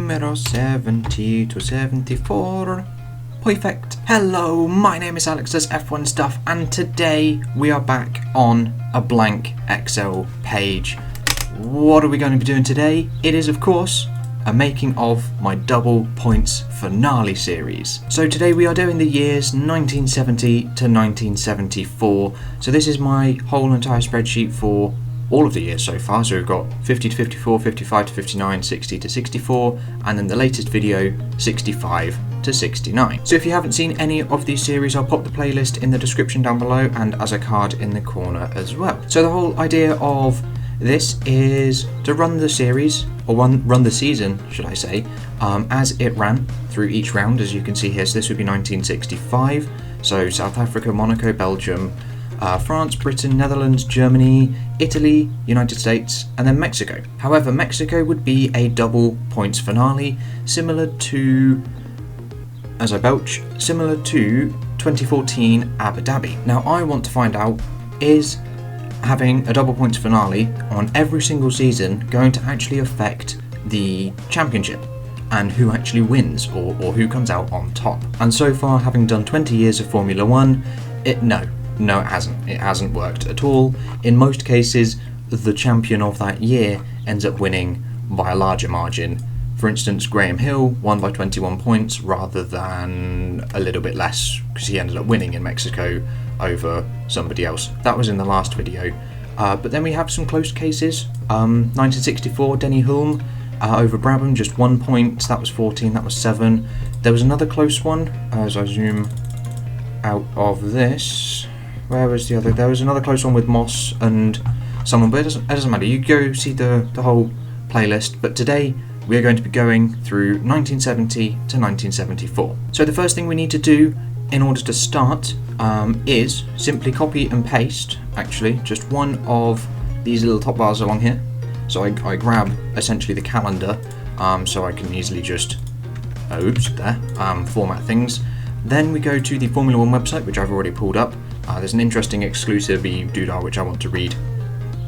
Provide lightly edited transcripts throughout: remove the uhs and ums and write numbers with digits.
numero 70 to 74. Perfect. Hello, my name is Alex, that's F1 Stuff, and today we are back on a blank Excel page. What are we going to be doing today? It is, of course, a making of my double points finale series. So today we are doing the years 1970 to 1974. So this is my whole entire spreadsheet for all of the years so far. So we've got 50 to 54, 55 to 59, 60 to 64, and then the latest video, 65 to 69. So if you haven't seen any of these series, I'll pop the playlist in the description down below and as a card in the corner as well. So the whole idea of this is to run the series, or run the season, should I say, as it ran through each round, as you can see here. So this would be 1965, so South Africa, Monaco, Belgium, France, Britain, Netherlands, Germany, Italy, United States, and then Mexico. However, Mexico would be a double points finale, similar to, as I belch, similar to 2014 Abu Dhabi. Now I want to find out, is having a double points finale on every single season going to actually affect the championship and who actually wins or who comes out on top? And so far, having done 20 years of Formula 1, no, it hasn't. It hasn't worked at all. In most cases, the champion of that year ends up winning by a larger margin. For instance, Graham Hill won by 21 points rather than a little bit less because he ended up winning in Mexico over somebody else. That was in the last video. But then we have some close cases. 1964, Denny Hulme over Brabham, just 1 point. That was 14, that was 7. There was another close one, as I zoom out of this. Where was the other? There was another close one with Moss and someone, but it doesn't matter. You go see the whole playlist. But today we are going to be going through 1970 to 1974. So the first thing we need to do in order to start is simply copy and paste, actually, just one of these little top bars along here. So I grab essentially the calendar, so I can easily just, format things. Then we go to the Formula 1 website, which I've already pulled up. There's an interesting exclusive-y doodah which I want to read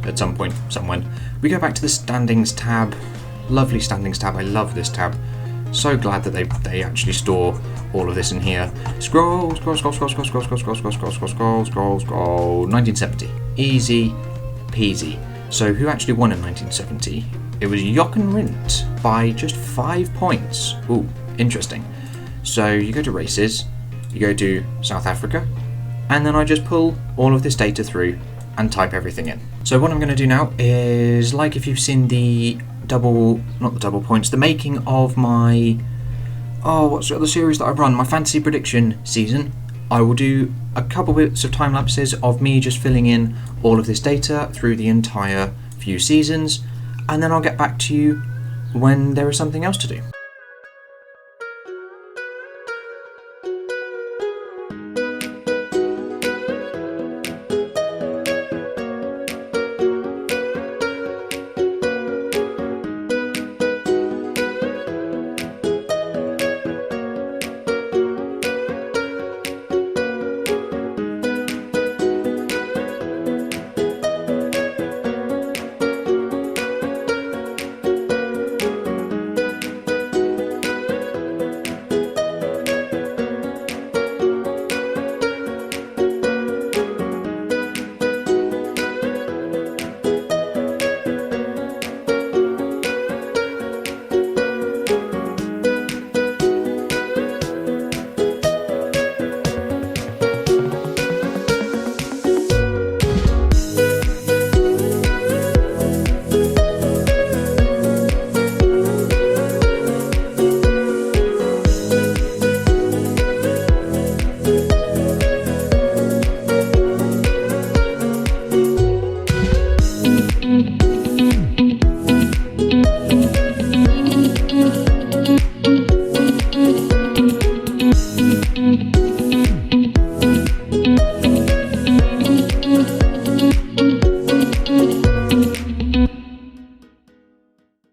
at some point, somewhere. We go back to the standings tab. Lovely standings tab, I love this tab. So glad that they actually store all of this in here. Scroll. 1970. Easy peasy. So who actually won in 1970? It was Jochen Rindt by just 5 points. Ooh, interesting. So you go to races, you go to South Africa, and then I just pull all of this data through and type everything in. So what I'm going to do now is, like if you've seen the the making of my, what's the other series that I run, my fantasy prediction season, I will do a couple bits of time lapses of me just filling in all of this data through the entire few seasons, and then I'll get back to you when there is something else to do.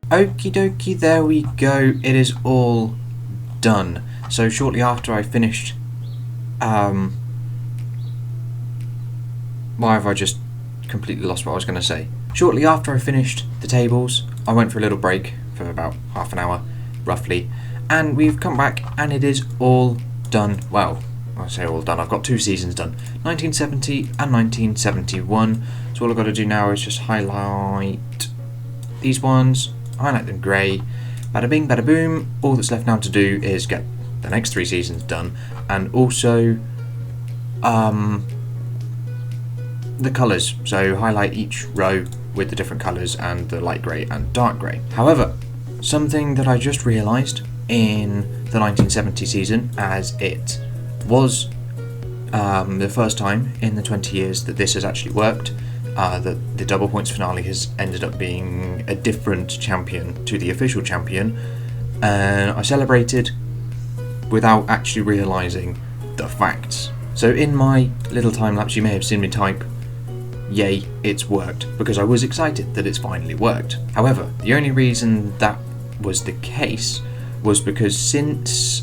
Okie dokie, there we go. It is all done. So shortly after I finished, why have I just completely lost what I was going to say? Shortly after I finished the tables, I went for a little break for about half an hour. roughly, and we've come back and it is all done. Well, I say all done, I've got 2 seasons done, 1970 and 1971, so all I've got to do now is just highlight these ones, highlight them grey, bada bing, bada boom. All that's left now to do is get the next 3 seasons done, and also the colours, so highlight each row with the different colours and the light grey and dark grey. However, something that I just realised in the 1970 season, as it was the first time in the 20 years that this has actually worked, that the double points finale has ended up being a different champion to the official champion, and I celebrated without actually realising the facts. So in my little time lapse you may have seen me type, "Yay, it's worked," because I was excited that it's finally worked. However, the only reason that was the case was because since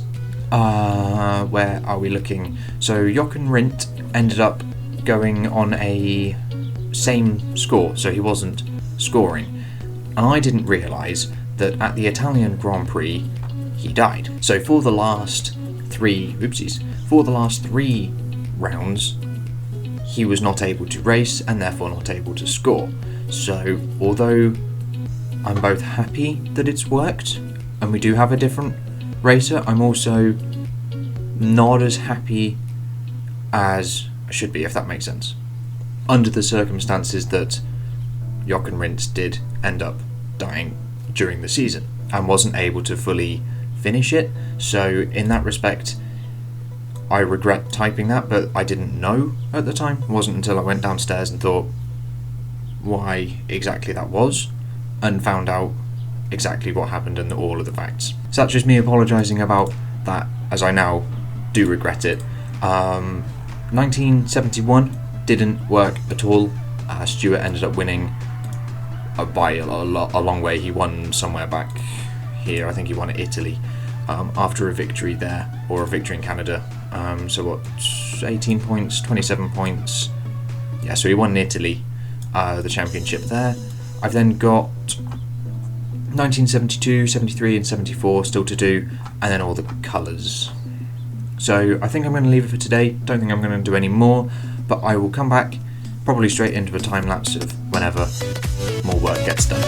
where are we looking? So Jochen Rindt ended up going on a same score, so he wasn't scoring. And I didn't realise that at the Italian Grand Prix he died. So for the last 3 rounds he was not able to race and therefore not able to score. So although I'm both happy that it's worked and we do have a different racer, I'm also not as happy as I should be, if that makes sense, under the circumstances that Jochen Rindt did end up dying during the season and wasn't able to fully finish it. So in that respect I regret typing that, but I didn't know at the time. It wasn't until I went downstairs and thought why exactly that was, and found out exactly what happened and all of the facts. So that's just me apologising about that, as I now do regret it. 1971 didn't work at all. Stewart ended up winning by a long way. He won somewhere back here, I think he won at Italy, after a victory there, or a victory in Canada. So what, 18 points, 27 points, yeah, so he won in Italy, the championship there. I've then got 1972, 73 and 74 still to do, and then all the colours. So I think I'm going to leave it for today. Don't think I'm going to do any more, but I will come back probably straight into a time lapse of whenever more work gets done.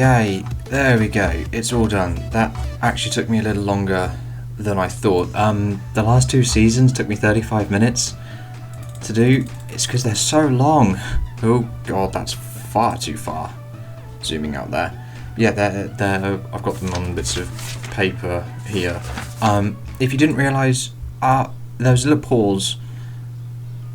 Ay, there we go, it's all done. That actually took me a little longer than I thought. The last 2 seasons took me 35 minutes to do. It's because they're so long. Oh god, that's far too far. Zooming out there. Yeah, they're I've got them on bits of paper here. If you didn't realise, there was a little pause.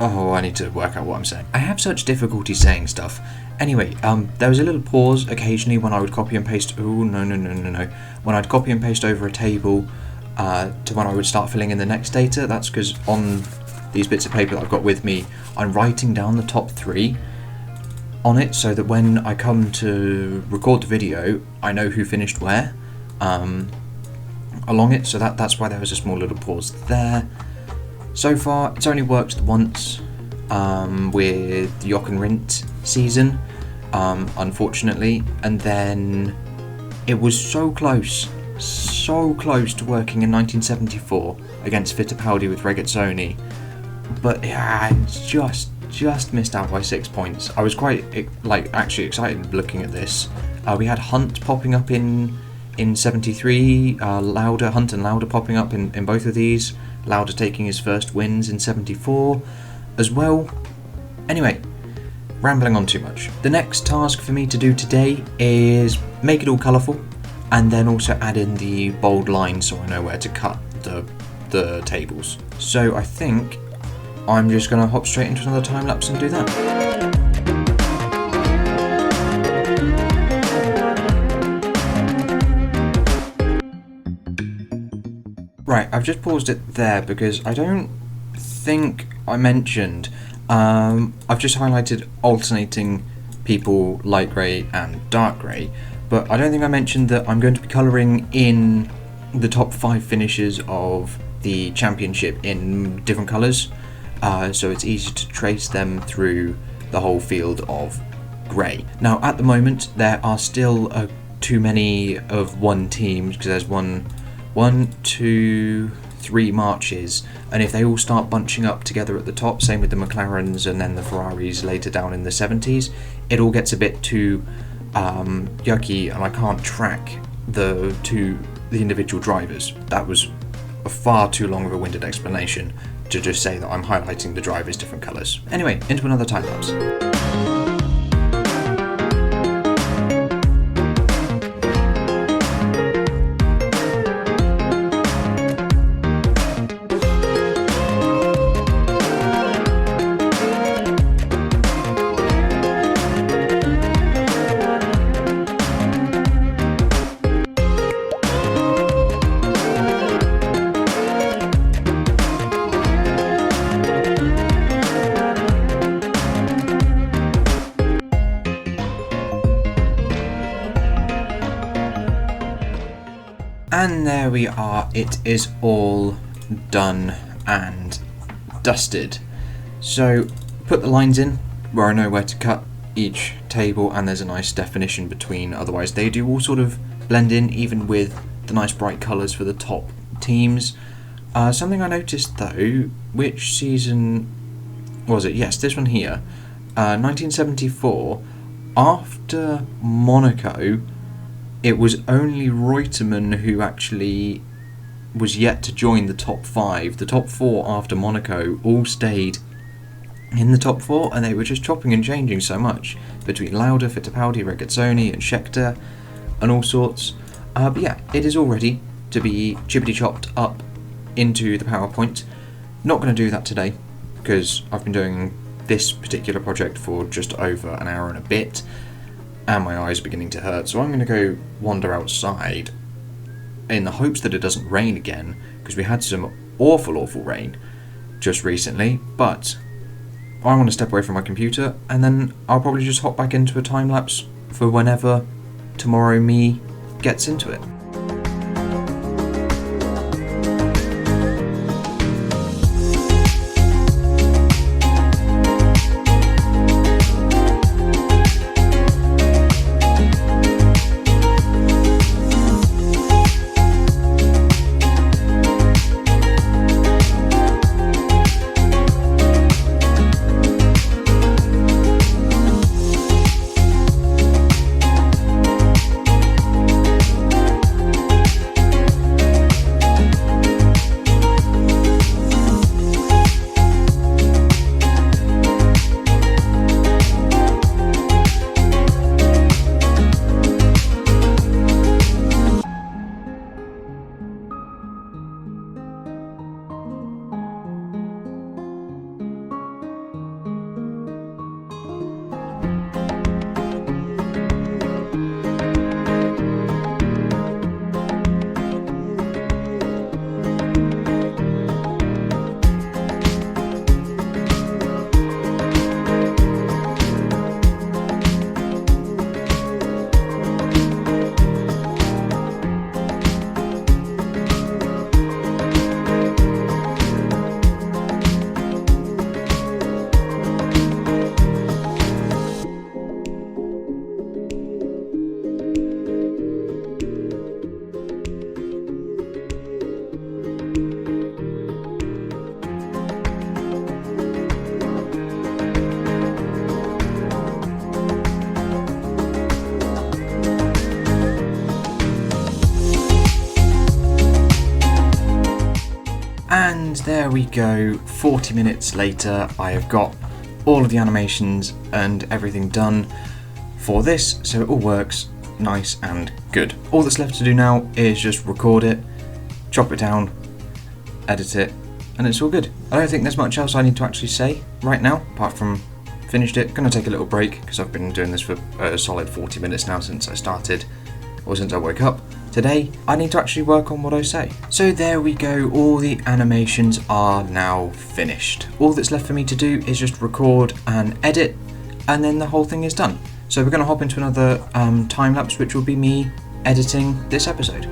Oh, I need to work out what I'm saying. I have such difficulty saying stuff. Anyway, there was a little pause occasionally when I would copy and paste. Oh, no. When I'd copy and paste over a table to when I would start filling in the next data. That's because on these bits of paper that I've got with me, I'm writing down the top 3 on it so that when I come to record the video, I know who finished where along it. So that's why there was a small little pause there. So far, it's only worked once with the Jock and Rint season, unfortunately, and then it was so close to working in 1974 against Fittipaldi with Regazzoni, but yeah, it's just missed out by 6 points. I was quite actually excited looking at this. We had Hunt popping up in 73, Hunt and Lauda popping up in both of these. Lauda taking his first wins in 74 as well. Anyway, rambling on too much. The next task for me to do today is make it all colourful and then also add in the bold lines so I know where to cut the tables. So I think I'm just going to hop straight into another time lapse and do that. Right, I've just paused it there because I don't think I mentioned, I've just highlighted alternating people light grey and dark grey, but I don't think I mentioned that I'm going to be colouring in the top 5 finishes of the championship in different colours, so it's easy to trace them through the whole field of grey. Now at the moment there are still too many of one team because there's 1, 2, 3 marches, and if they all start bunching up together at the top, same with the McLarens and then the Ferraris later down in the 70s, it all gets a bit too yucky and I can't track the individual drivers. That was a far too long of a winded explanation to just say that I'm highlighting the drivers different colours. Anyway, into another time lapse. And there we are, it is all done and dusted. So put the lines in where I know where to cut each table, and there's a nice definition between, otherwise they do all sort of blend in even with the nice bright colours for the top teams. Something I noticed though, which season was it? Yes, this one here, 1974, after Monaco, it was only Reutemann who actually was yet to join the top 5. The top 4 after Monaco all stayed in the top 4, and they were just chopping and changing so much between Lauda, Fittipaldi, Regazzoni and Scheckter and all sorts. But yeah, it is all ready to be chippity chopped up into the PowerPoint. Not going to do that today because I've been doing this particular project for just over an hour and a bit, and my eyes are beginning to hurt, so I'm going to go wander outside in the hopes that it doesn't rain again, because we had some awful rain just recently. But I want to step away from my computer, and then I'll probably just hop back into a time lapse for whenever tomorrow me gets into it. there we go, 40 minutes later I have got all of the animations and everything done for this, so it all works nice and good. All that's left to do now is just record it, chop it down, edit it, and it's all good. I don't think there's much else I need to actually say right now, apart from finished it. Gonna take a little break because I've been doing this for a solid 40 minutes now since I started, or since I woke up. Today, I need to actually work on what I say. So there we go, all the animations are now finished. All that's left for me to do is just record and edit, and then the whole thing is done. So we're gonna hop into another time lapse, which will be me editing this episode.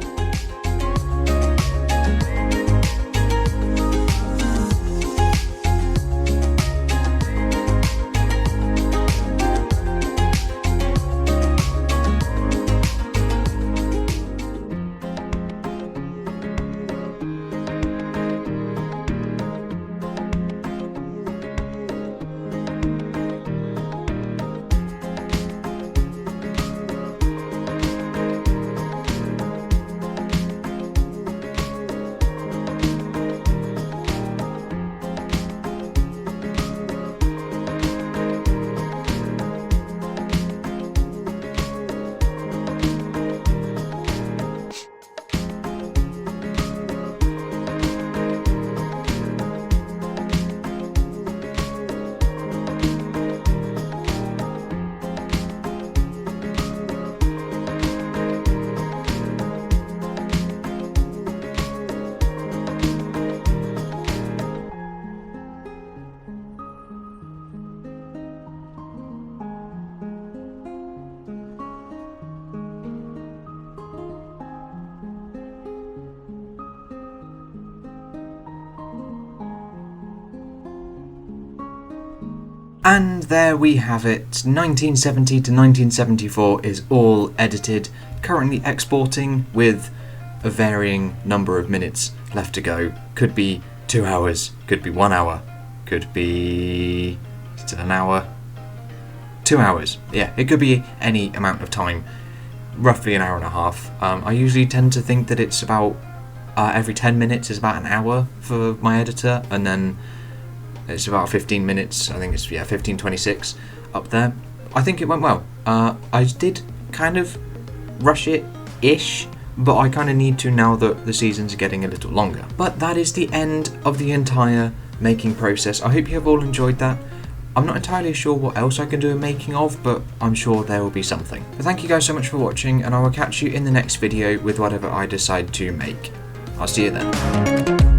And there we have it, 1970 to 1974 is all edited, currently exporting with a varying number of minutes left to go. Could be 2 hours, could be 1 hour, could be, is it an hour? 2 hours, yeah, it could be any amount of time, roughly an hour and a half. I usually tend to think that it's about, every 10 minutes is about an hour for my editor, and then it's about 15 minutes, I think it's 15:26 up there. I think it went well. I did kind of rush it-ish, but I kind of need to now that the seasons are getting a little longer. But that is the end of the entire making process. I hope you have all enjoyed that. I'm not entirely sure what else I can do a making of, but I'm sure there will be something. But thank you guys so much for watching, and I will catch you in the next video with whatever I decide to make. I'll see you then.